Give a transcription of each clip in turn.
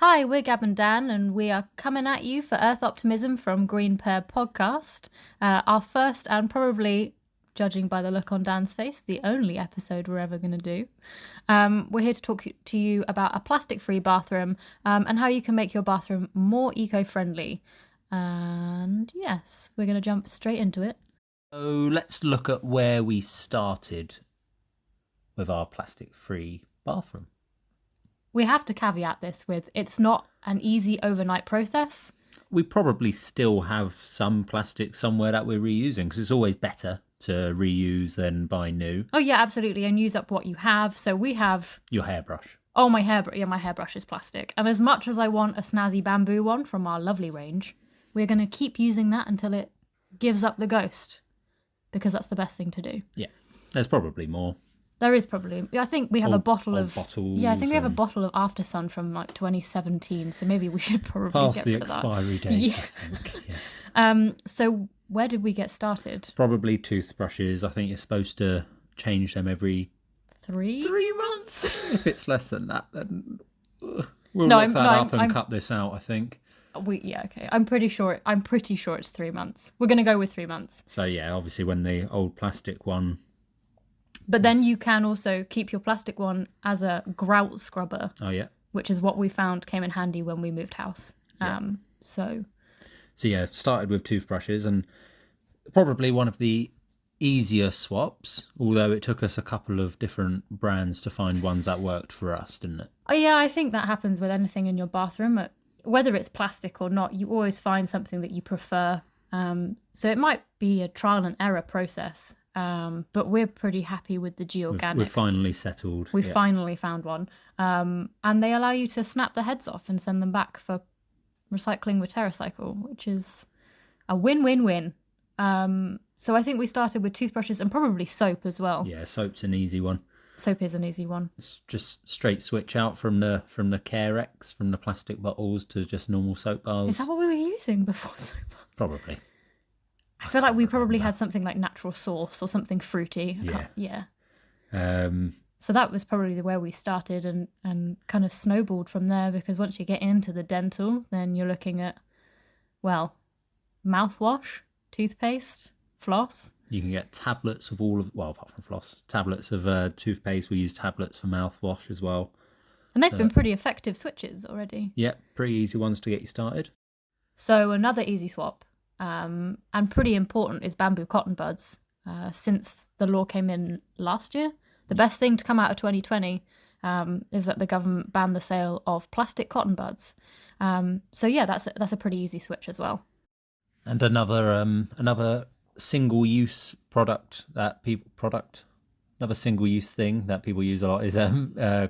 Hi, we're Gab and Dan, and we are coming at you for Earth Optimism from Green Pear Podcast. Our first and probably, judging by the look on Dan's face, the only episode we're ever going to do. We're here to talk to you about a plastic-free bathroom and how you can make your bathroom more eco-friendly. And yes, we're going to jump straight into it. So let's look at where we started with our plastic-free bathroom. We have to caveat this with it's not an easy overnight process. We probably still have some plastic somewhere that we're reusing because it's always better to reuse than buy new. Oh yeah, absolutely, and use up what you have. So we have your hairbrush. Oh, my hairbrush is plastic. And as much as I want a snazzy bamboo one from our lovely range, we're going to keep using that until it gives up the ghost, because that's the best thing to do. Yeah, there's probably more. There is probably. I think we have a bottle of bottles. Yeah, I think we have a bottle of After Sun from like 2017. So maybe we should probably past get the rid of that. expiry date. Yeah. I think, yes. So where did we get started? Probably toothbrushes. I think you're supposed to change them every 3 months. If it's less than that, then we'll look that up and cut this out. I think. Okay. I'm pretty sure it's 3 months. We're going to go with 3 months. So yeah, obviously when the old plastic one. But then you can also keep your plastic one as a grout scrubber. Oh, yeah. Which is what we found came in handy when we moved house. Yeah. So yeah, started with toothbrushes and probably one of the easier swaps, although it took us a couple of different brands to find ones that worked for us, didn't it? Oh, yeah, I think that happens with anything in your bathroom. Whether it's plastic or not, you always find something that you prefer. So it might be a trial and error process. But we're pretty happy with the G-Organics. We've finally settled. We finally found one. And they allow you to snap the heads off and send them back for recycling with TerraCycle, which is a win-win-win. So I think we started with toothbrushes and probably soap as well. Yeah, soap's an easy one. Soap is an easy one. It's just straight switch out from the Carex, from the plastic bottles to just normal soap bars. Is that what we were using before soap bars? Probably. I feel like we probably had something like Natural Source or something fruity. Yeah. So that was probably where we started and kind of snowballed from there, because once you get into the dental, then you're looking at, well, mouthwash, toothpaste, floss. You can get tablets of apart from floss, tablets of toothpaste. We use tablets for mouthwash as well. And they've been pretty effective switches already. Yeah, pretty easy ones to get you started. So another easy swap. And pretty important is bamboo cotton buds. Since the law came in last year, the best thing to come out of 2020 is that the government banned the sale of plastic cotton buds. So yeah, that's a pretty easy switch as well. And another single-use another single-use thing that people use a lot is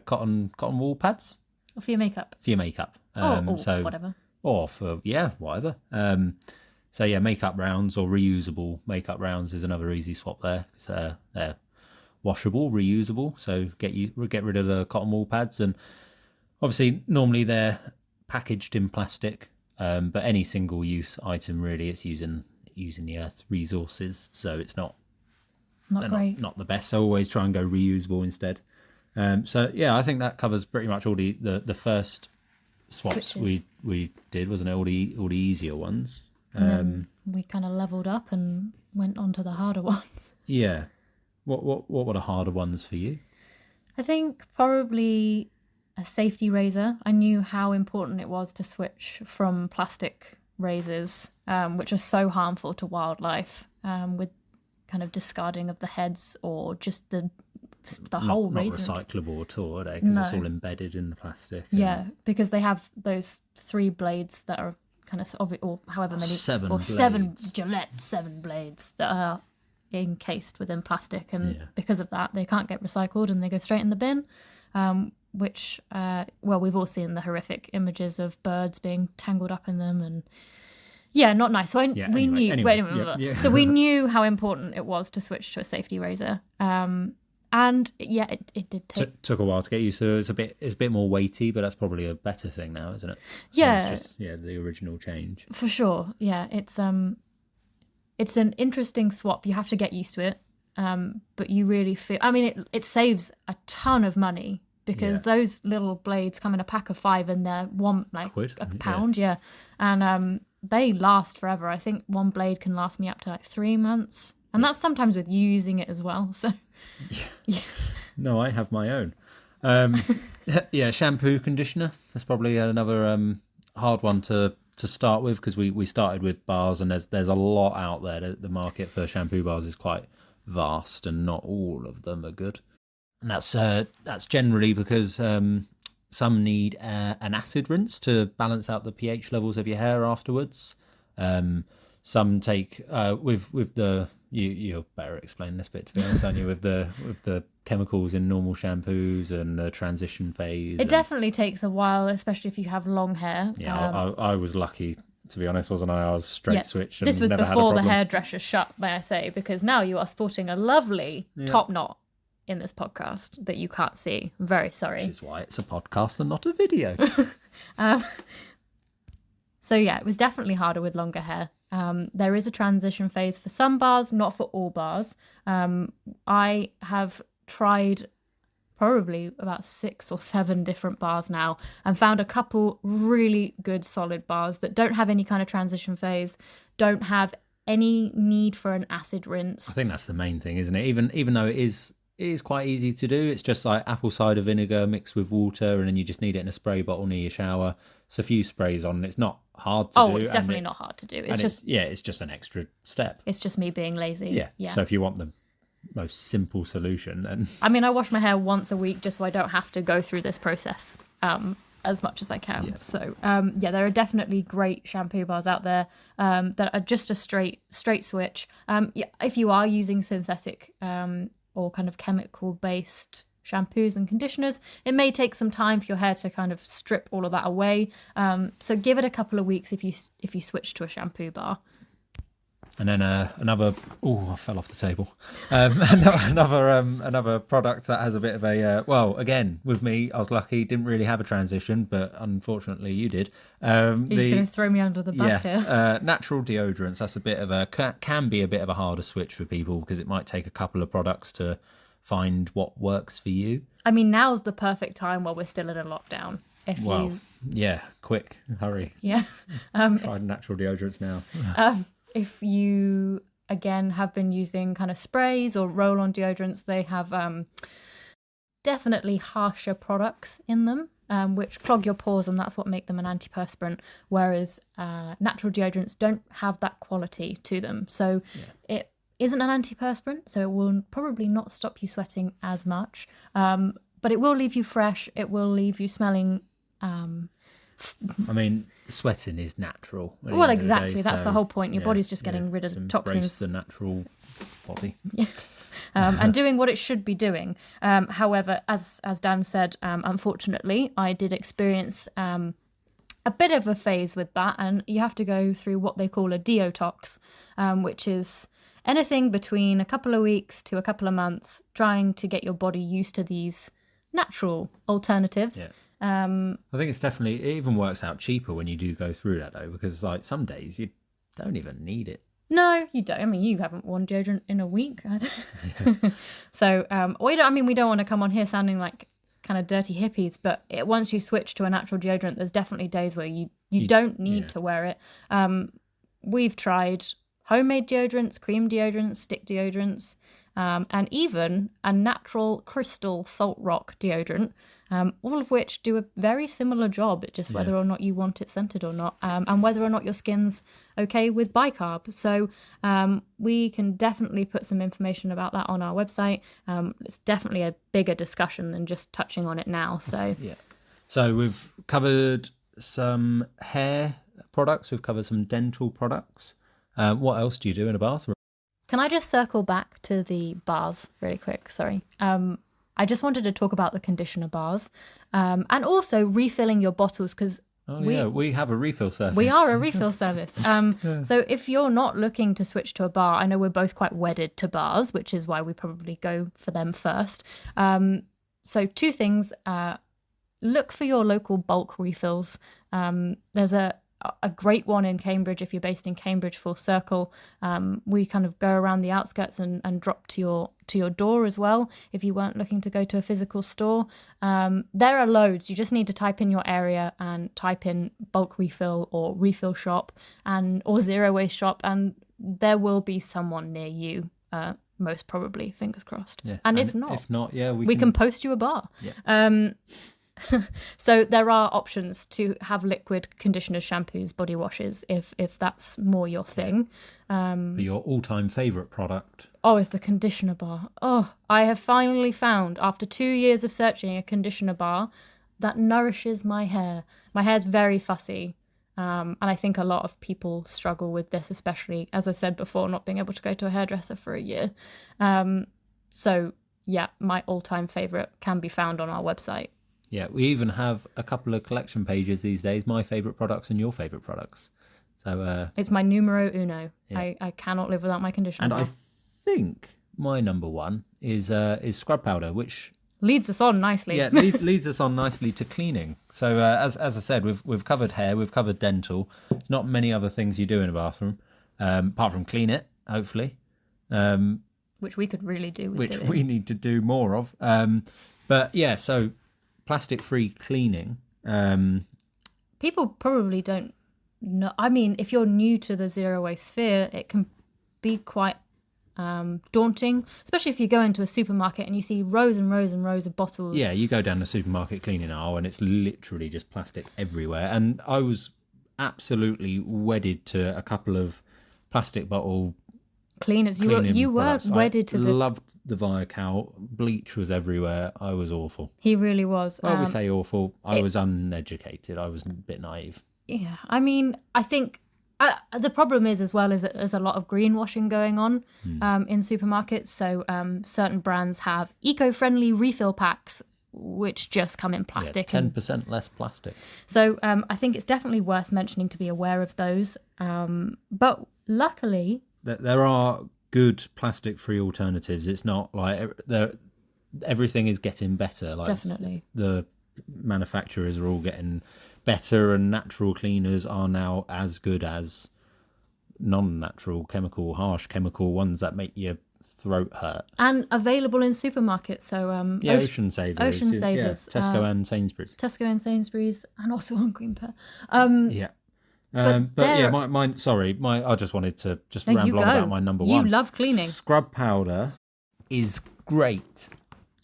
cotton wool pads. Or for your makeup. So whatever. Or for whatever. So yeah, makeup rounds or reusable makeup rounds is another easy swap there. So they're washable, reusable. So get rid of the cotton wool pads, and obviously normally they're packaged in plastic. But any single-use item really, it's using the Earth's resources, so it's not great. Not the best. So always try and go reusable instead. So yeah, I think that covers pretty much all the first swaps we did, wasn't it? All the easier ones. We kind of leveled up and went on to the harder ones. Yeah. What were the harder ones for you? I think probably a safety razor. I knew how important it was to switch from plastic razors, which are so harmful to wildlife, with kind of discarding of the heads or just the whole razor. Not recyclable at all, are they? Because it's all embedded in the plastic. Yeah, because they have those 3 blades that are kind of, or however many, 7 or blades. 7 blades that are encased within plastic, and because of that they can't get recycled and they go straight in the bin, which we've all seen the horrific images of birds being tangled up in them, and not nice. So we knew so we knew how important it was to switch to a safety razor. And it did take took a while to get used to. It's a bit more weighty, but that's probably a better thing now, isn't it? Yeah, so it's just the original change for sure. Yeah, it's an interesting swap. You have to get used to it, but you really feel. I mean, it saves a ton of money because those little blades come in a pack of 5 and they're a pound, and they last forever. I think one blade can last me up to like 3 months, and that's sometimes with using it as well. So no, I have my own. Shampoo, conditioner. That's probably another hard one to start with, because we started with bars, and there's a lot out there. The market for shampoo bars is quite vast, and not all of them are good. And that's generally because some need an acid rinse to balance out the pH levels of your hair afterwards. Some take with the you'll better explain this bit, to be honest, aren't you? With the chemicals in normal shampoos and the transition phase. It definitely takes a while, especially if you have long hair. Yeah, I was lucky, to be honest, wasn't I? I was straight switch. And this was never before had a the hairdresser shut, may I say, because now you are sporting a lovely top knot in this podcast that you can't see. I'm very sorry. Which is why it's a podcast and not a video. So it was definitely harder with longer hair. There is a transition phase for some bars, not for all bars. I have tried probably about 6 or 7 different bars now and found a couple really good solid bars that don't have any kind of transition phase, don't have any need for an acid rinse. I think that's the main thing, isn't it? Even though it is quite easy to do. It's just like apple cider vinegar mixed with water, and then you just need it in a spray bottle near your shower. It's a few sprays on. It's not hard to do. Oh, it's definitely not hard to do. It's just an extra step. It's just me being lazy. Yeah. So if you want the most simple solution, then I wash my hair once a week just so I don't have to go through this process as much as I can. Yeah. So there are definitely great shampoo bars out there that are just a straight switch. If you are using synthetic or kind of chemical based shampoos and conditioners, it may take some time for your hair to kind of strip all of that away. So give it a couple of weeks if you switch to a shampoo bar. And then another. Oh, I fell off the table. Another product that has a bit of a. Well, again, with me, I was lucky. Didn't really have a transition, but unfortunately, you did. You're just going to throw me under the bus here. Natural deodorants. That's a bit of a can be a bit of a harder switch for people, because it might take a couple of products to find what works for you. Now's the perfect time while we're still in a lockdown. Quick, hurry. Yeah. Try natural deodorants now. If you, again, have been using kind of sprays or roll-on deodorants, they have definitely harsher products in them, which clog your pores, and that's what make them an antiperspirant, whereas natural deodorants don't have that quality to them. So it isn't an antiperspirant, so it will probably not stop you sweating as much, but it will leave you fresh. It will leave you smelling... sweating is natural. Well, exactly. That's the whole point. Your body's just getting rid of toxins. Embrace the natural body. Yeah. And doing what it should be doing. However, as Dan said, unfortunately, I did experience a bit of a phase with that, and you have to go through what they call a deotox, which is anything between a couple of weeks to a couple of months, trying to get your body used to these natural alternatives. Yeah. I think it even works out cheaper when you do go through that, though, because like some days you don't even need it. No, you don't. You haven't worn deodorant in a week. So we don't want to come on here sounding like kind of dirty hippies, but once you switch to a natural deodorant, there's definitely days where you don't need to wear it. We've tried homemade deodorants, cream deodorants, stick deodorants, and even a natural crystal salt rock deodorant, all of which do a very similar job. It's just whether or not you want it scented or not, and whether or not your skin's okay with bicarb. So we can definitely put some information about that on our website. It's definitely a bigger discussion than just touching on it now. So So we've covered some hair products. We've covered some dental products. What else do you do in a bathroom? Can I just circle back to the bars really quick? Sorry. I just wanted to talk about the conditioner bars, and also refilling your bottles, because we have a refill service. We are a refill service. So if you're not looking to switch to a bar, I know we're both quite wedded to bars, which is why we probably go for them first. So 2 things. Look for your local bulk refills. There's a a great one in Cambridge, if you're based in Cambridge, Full Circle. We kind of go around the outskirts and drop to your door as well, if you weren't looking to go to a physical store. There are loads. You just need to type in your area and type in bulk refill or refill shop or zero waste shop, and there will be someone near you, most probably, fingers crossed. Yeah. And if not, yeah, we can post you a bar. Yeah. So there are options to have liquid conditioners, shampoos, body washes, if that's more your thing. But your all-time favourite product? Oh, is the conditioner bar. Oh, I have finally found, after 2 years of searching, a conditioner bar that nourishes my hair. My hair's very fussy, and I think a lot of people struggle with this, especially, as I said before, not being able to go to a hairdresser for a year. So, yeah, my all-time favourite can be found on our website. Yeah, we even have a couple of collection pages these days, my favourite products and your favourite products. So it's my numero uno. Yeah. I cannot live without my conditioner. And I think my number one is scrub powder, which leads us on nicely. Yeah, leads us on nicely to cleaning. So as I said, we've covered hair, we've covered dental. There's not many other things you do in a bathroom, apart from clean it, hopefully. Which we could really do. Which we need to do more of. But yeah, so plastic-free cleaning. People probably don't know. I mean, if you're new to the zero waste sphere, it can be quite daunting, especially if you go into a supermarket and you see rows and rows and rows of bottles. Yeah, you go down the supermarket cleaning aisle and it's literally just plastic everywhere. And I was absolutely wedded to a couple of plastic bottle cleaners. You were wedded to the... loved the Viacal. Bleach was everywhere. I was awful. He really was. Well, we say awful. I was uneducated. I was a bit naive. Yeah, I mean, I think the problem is as well is that there's a lot of greenwashing going on in supermarkets. So certain brands have eco-friendly refill packs, which just come in plastic. 10% less plastic. So I think it's definitely worth mentioning to be aware of those. But luckily... There are good plastic-free alternatives. It's not like everything is getting better. Like definitely. The manufacturers are all getting better, and natural cleaners are now as good as non-natural harsh chemical ones that make your throat hurt. And available in supermarkets. So Ocean Savers. Ocean Savers. Yeah, Tesco and Sainsbury's. Tesco and Sainsbury's, and also on Green Pear. Yeah. But yeah, mine. Sorry, I just wanted to ramble on about my number one. You love cleaning. Scrub powder is great.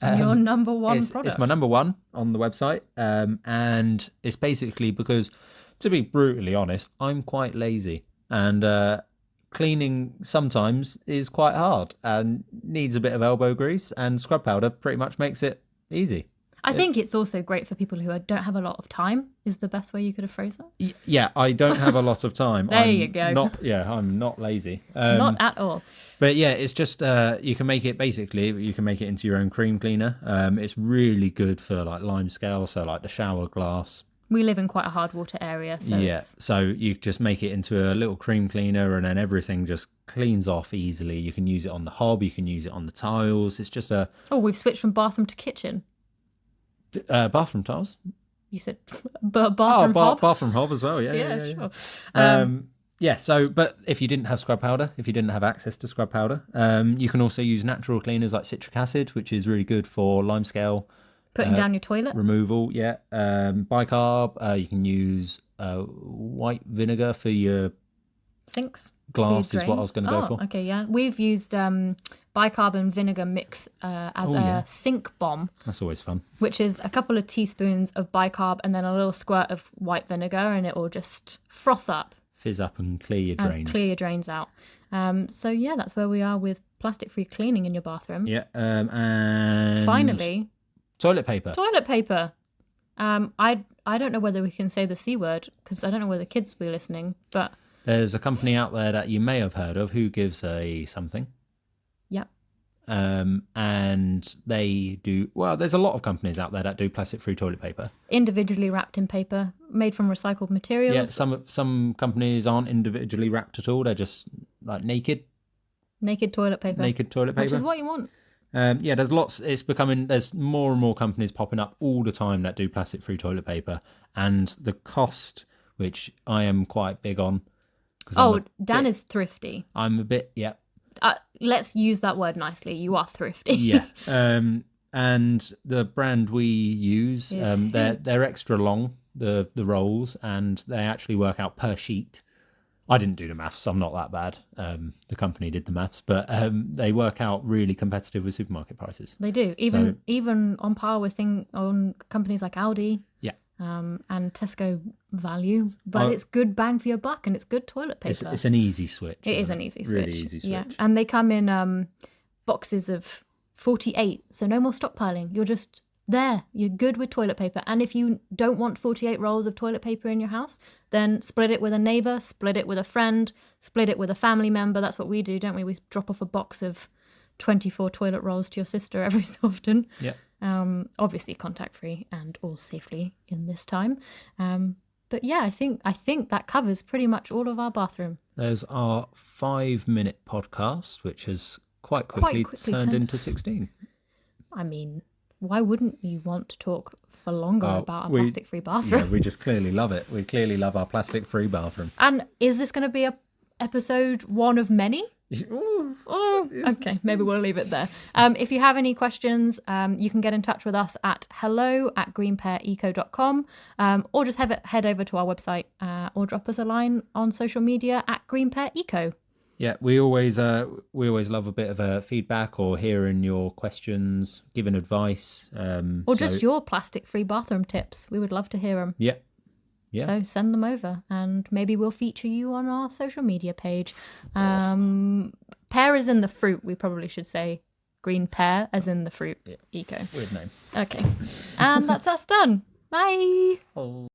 Your number one product. It's my number one on the website, and it's basically because, to be brutally honest, I'm quite lazy, and cleaning sometimes is quite hard and needs a bit of elbow grease, and scrub powder pretty much makes it easy. I think it's also great for people who don't have a lot of time, is the best way you could have phrased that. Yeah, I don't have a lot of time. There you go. I'm not lazy. Not at all. But yeah, it's just, you can make it into your own cream cleaner. It's really good for like lime scale, so like the shower glass. We live in quite a hard water area. So yeah, so you just make it into a little cream cleaner and then everything just cleans off easily. You can use it on the hob, you can use it on the tiles. It's just we've switched from bathroom to kitchen. Bathroom tiles? You said bathroom hob? Bathroom hob as well, yeah. Sure. Yeah, so, but if you didn't have scrub powder, if you didn't have access to scrub powder, you can also use natural cleaners like citric acid, which is really good for limescale. Putting down your toilet? Removal, yeah. Bicarb, you can use white vinegar for your... Sinks? Glass is what I was going to go for. Okay, yeah. We've used bicarb and vinegar mix as a sink bomb. That's always fun. Which is a couple of teaspoons of bicarb and then a little squirt of white vinegar, and it will just froth up. Fizz up and clear your drains. Clear your drains out. So yeah, that's where we are with plastic-free cleaning in your bathroom. Yeah, and... Finally... Toilet paper. Toilet paper. I don't know whether we can say the C word, because I don't know whether kids will be listening, but... There's a company out there that you may have heard of who gives a something. Yeah. And they do... Well, there's a lot of companies out there that do plastic-free toilet paper. Individually wrapped in paper, made from recycled materials. Yeah, some companies aren't individually wrapped at all. They're just like naked. Naked toilet paper. Naked toilet paper. Which is what you want. Yeah, there's lots. There's more and more companies popping up all the time that do plastic-free toilet paper, and the cost which I am quite big on. Oh, Dan is thrifty. I'm a bit, yeah. Let's use that word nicely. You are thrifty. Yeah. And the brand we use, they're extra long, the rolls, and they actually work out per sheet. I didn't do the maths, so I'm not that bad. The company did the maths, but they work out really competitive with supermarket prices. They do, even on par with on companies like Aldi. Yeah. And Tesco value, but it's good bang for your buck, and it's good toilet paper. It's an easy switch. It is an easy switch. Really easy switch. Yeah, and they come in boxes of 48, so no more stockpiling. You're just there. You're good with toilet paper. And if you don't want 48 rolls of toilet paper in your house, then split it with a neighbour, split it with a friend, split it with a family member. That's what we do, don't we? We drop off a box of 24 toilet rolls to your sister every so often. Yeah. Obviously contact free and all safely in this time. But yeah, I think that covers pretty much all of our bathroom. There's our 5-minute podcast, which has quite quickly turned into 16. I mean, why wouldn't you want to talk for longer about a plastic-free bathroom? Yeah, we just clearly love it. We clearly love our plastic-free bathroom. And is this going to be episode 1 of many? Okay, maybe we'll leave it there. If you have any questions, you can get in touch with us at hello@greenpeareco.com, or just head over to our website, or drop us a line on social media at Green Pear Eco. Yeah, we always love a bit of feedback or hearing your questions, giving advice, or just your plastic-free bathroom tips. We would love to hear them. Yeah. Yeah. So send them over, and maybe we'll feature you on our social media page. Pear is in the fruit. We probably should say Green Pear as in the fruit. Yeah. Eco. Weird name. Okay. And that's us done. Bye. Oh.